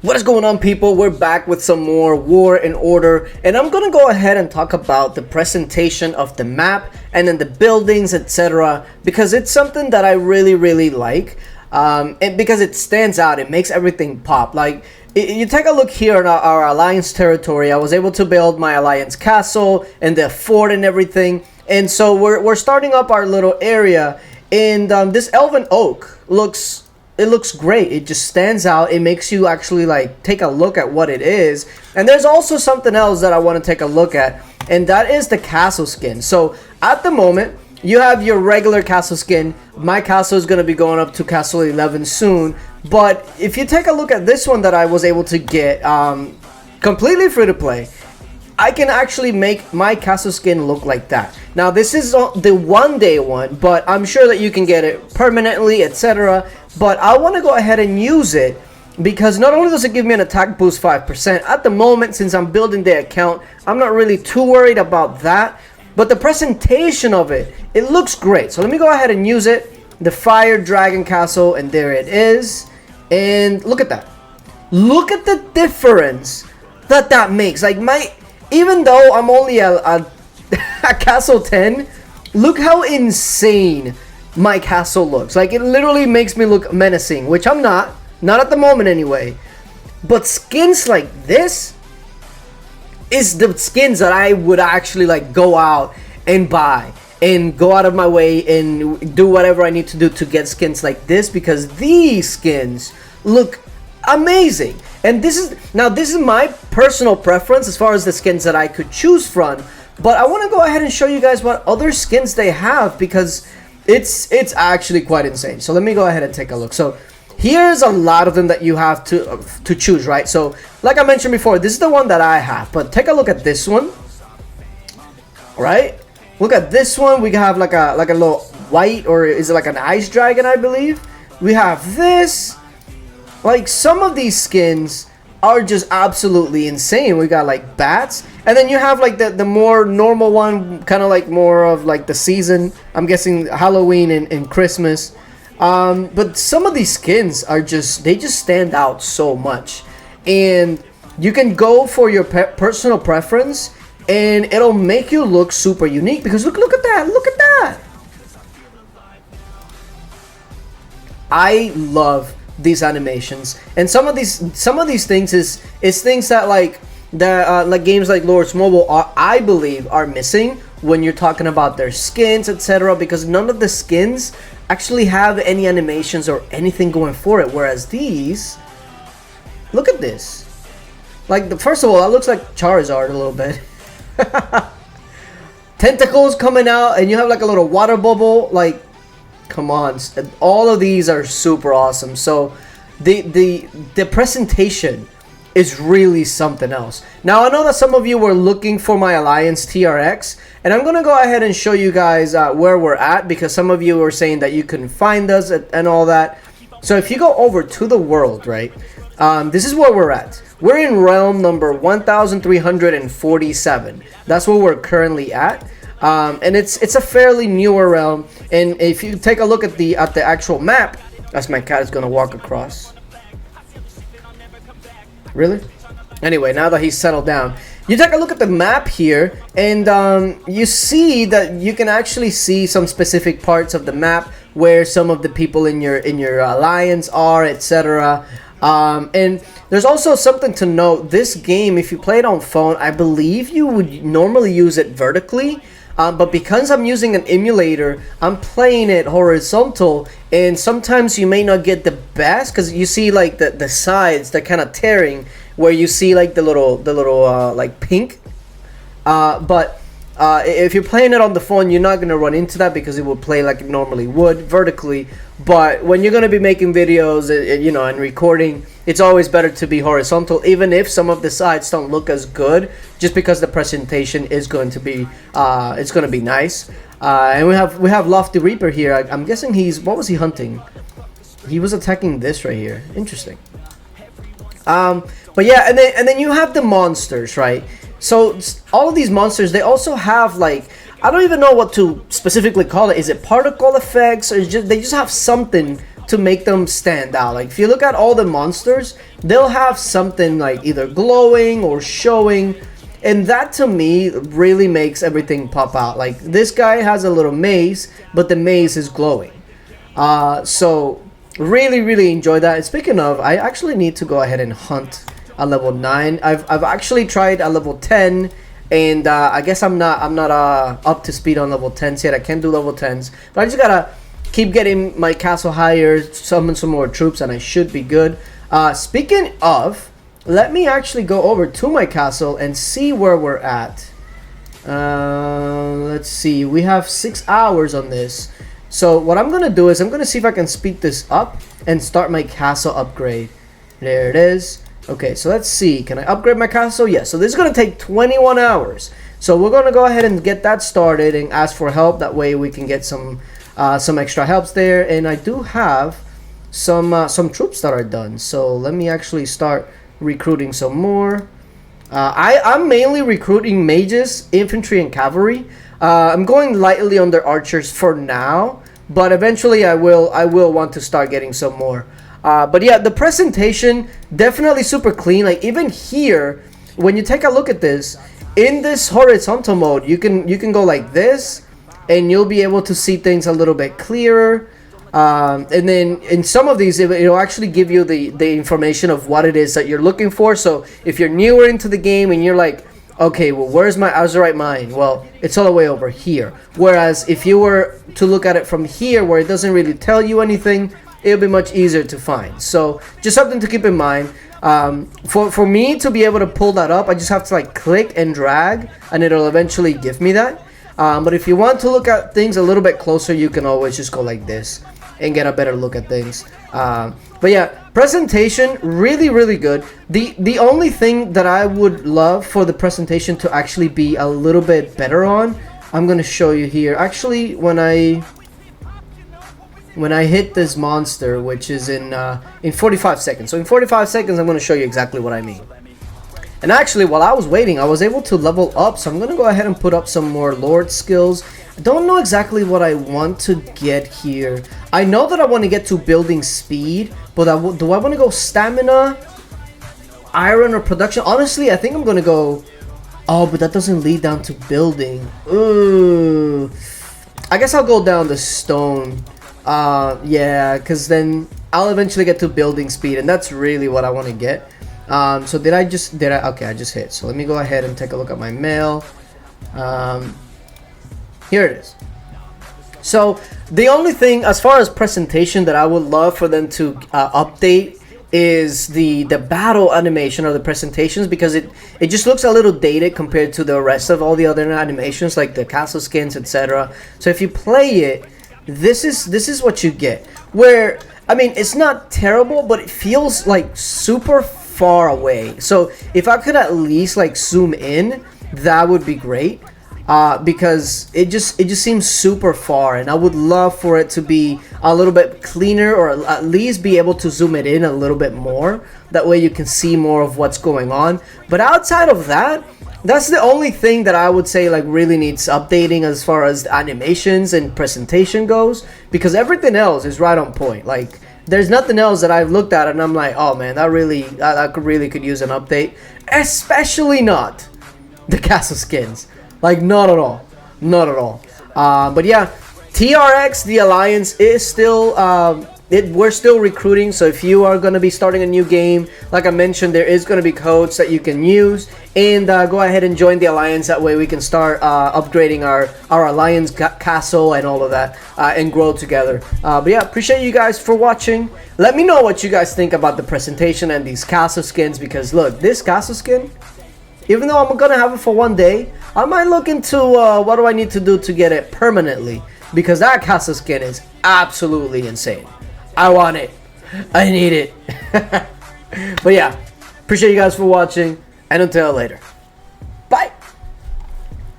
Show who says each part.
Speaker 1: What is going on, people? We're back with some more War and Order, and I'm gonna go ahead and talk about the presentation of the map and then the buildings, etc., because it's something that I really like, and because it stands out, it makes everything pop. Like, you take a look here in our Alliance territory. I was able to build my Alliance castle and the fort and everything, and so we're starting up our little area, and this Elven Oak looks great. It just stands out. It makes you actually like take a look at what it is. And there's also something else that I want to take a look at, and that is the castle skin. So at the moment, you have your regular castle skin. My castle is going to be going up to castle 11 soon, but if you take a look at this one that I was able to get completely free to play, I can actually make my castle skin look like that. Now this is the one-day one, but I'm sure that you can get it permanently, etc. But I want to go ahead and use it because not only does it give me an attack boost 5%, at the moment, since I'm building the account, I'm not really too worried about that. But the presentation of it looks great. So let me go ahead and use it. The Fire Dragon Castle, and there it is. And look at that. Look at the difference that makes. Like, even though I'm only a castle 10, look how insane my castle looks. Like, it literally makes me look menacing, which I'm not at the moment anyway. But skins like this is the skins that I would actually like go out and buy and go out of my way and do whatever I need to do to get skins like this, because these skins look amazing. And this is my personal preference as far as the skins that I could choose from, but I want to go ahead and show you guys what other skins they have, because it's actually quite insane. So let me go ahead and take a look. So here's a lot of them that you have to choose, right? So like I mentioned before, this is the one that I have, but take a look at this one. Right, look at this one. We have like a little white, or is it like an ice dragon, I believe. We have this. Like, some of these skins are just absolutely insane. We got like bats, and then you have like the more normal one, kind of like more of like the season. I'm guessing Halloween and Christmas. But some of these skins are they just stand out so much, and you can go for your personal preference, and it'll make you look super unique. Because look at that, look at that. I love these animations, and some of these things is things that like games like Lords Mobile I believe are missing when you're talking about their skins, etc., because none of the skins actually have any animations or anything going for it, whereas these, look at this. Like, first of all, that looks like Charizard a little bit. Tentacles coming out, and you have like a little water bubble. Like, come on, all of these are super awesome. So the presentation is really something else. Now, I know that some of you were looking for my Alliance TRX, and I'm gonna go ahead and show you guys where we're at, because some of you were saying that you couldn't find us and all that. So if you go over to the world, right, this is where we're at. We're in realm number 1347. That's where we're currently at. And it's a fairly newer realm, and if you take a look at the actual map, that's my cat is gonna walk across. Really? Anyway, now that he's settled down, you take a look at the map here, and you see that you can actually see some specific parts of the map where some of the people in your alliance are, etc. And there's also something to note. This game, if you play it on phone, I believe you would normally use it vertically. But because I'm using an emulator, I'm playing it horizontal, and sometimes you may not get the best, because you see like the sides, they're kind of tearing, where you see like the little like pink. But if you're playing it on the phone, you're not gonna run into that, because it will play like it normally would vertically. But when you're gonna be making videos, and recording, it's always better to be horizontal, even if some of the sides don't look as good, just because the presentation is going to be it's going to be nice. And we have Lofty Reaper here. I'm guessing what was he hunting? He was attacking this right here. Interesting. But yeah, and then you have the monsters, right? So all of these monsters, they also have like, I don't even know what to specifically call it. Is it particle effects, or they just have something to make them stand out. Like if you look at all the monsters, they'll have something like either glowing or showing, and that to me really makes everything pop out. Like this guy has a little maze, but the maze is glowing. So really enjoy that. And speaking of, I actually need to go ahead and hunt a level 9. I've actually tried a level 10, and I guess I'm not up to speed on level 10s yet. I can't do level 10s, but I just gotta keep getting my castle higher, summon some more troops, and I should be good. Speaking of, let me actually go over to my castle and see where we're at. Let's see, we have 6 hours on this. So what I'm gonna do is I'm gonna see if I can speed this up and start my castle upgrade. There it is. Okay, so let's see, can I upgrade my castle? Yes. So this is gonna take 21 hours. So we're gonna go ahead and get that started and ask for help. That way we can get some extra helps there. And I do have some troops that are done. So let me actually start recruiting some more. I'm mainly recruiting mages, infantry, and cavalry. I'm going lightly on their archers for now, but eventually I will want to start getting some more. But yeah, the presentation definitely super clean. Like even here, when you take a look at this, in this horizontal mode, you can go like this, and you'll be able to see things a little bit clearer. And then in some of these, it'll actually give you the information of what it is that you're looking for. So if you're newer into the game and you're like, okay, well, where's my Azurite mine? Well, it's all the way over here. Whereas if you were to look at it from here, where it doesn't really tell you anything, it'll be much easier to find. So just something to keep in mind. For me to be able to pull that up, I just have to like click and drag, and it'll eventually give me that. But if you want to look at things a little bit closer, you can always just go like this and get a better look at things. But yeah, presentation really good. The only thing that I would love for the presentation to actually be a little bit better on, I'm gonna show you here. Actually, when I hit this monster, which is in 45 seconds. So in 45 seconds, I'm gonna show you exactly what I mean. And actually, while I was waiting, I was able to level up. So I'm gonna go ahead and put up some more Lord skills. I don't know exactly what I want to get here. I know that I want to get to building speed, but do I want to go stamina, iron, or production? Honestly, I think I'm going to go... Oh, but that doesn't lead down to building. Ooh. I guess I'll go down the stone. Yeah, because then I'll eventually get to building speed, and that's really what I want to get. So okay, I just hit. So let me go ahead and take a look at my mail. Here it is. So the only thing as far as presentation that I would love for them to update is the battle animation or the presentations, because it just looks a little dated compared to the rest of all the other animations, like the castle skins, etc. So if you play it, this is what you get. Where, I mean, it's not terrible, but it feels like super far away. So if I could at least like zoom in, that would be great. Because it just seems super far, and I would love for it to be a little bit cleaner, or at least be able to zoom it in a little bit more. That way you can see more of what's going on. But outside of that, that's the only thing that I would say like really needs updating as far as animations and presentation goes, because everything else is right on point. Like there's nothing else that I've looked at and I'm like, oh man, that really could use an update. Especially not the castle skins. Like, not at all. Not at all. But yeah, TRX, the Alliance, is still... we're still recruiting, so if you are going to be starting a new game, like I mentioned, there is going to be codes that you can use. And go ahead and join the Alliance. That way we can start upgrading our Alliance castle and all of that. And grow together. But yeah, appreciate you guys for watching. Let me know what you guys think about the presentation and these castle skins. Because look, this castle skin... Even though I'm gonna have it for one day, I might look into what do I need to do to get it permanently, because that castle skin is absolutely insane. I want it. I need it. But yeah, appreciate you guys for watching, and until later.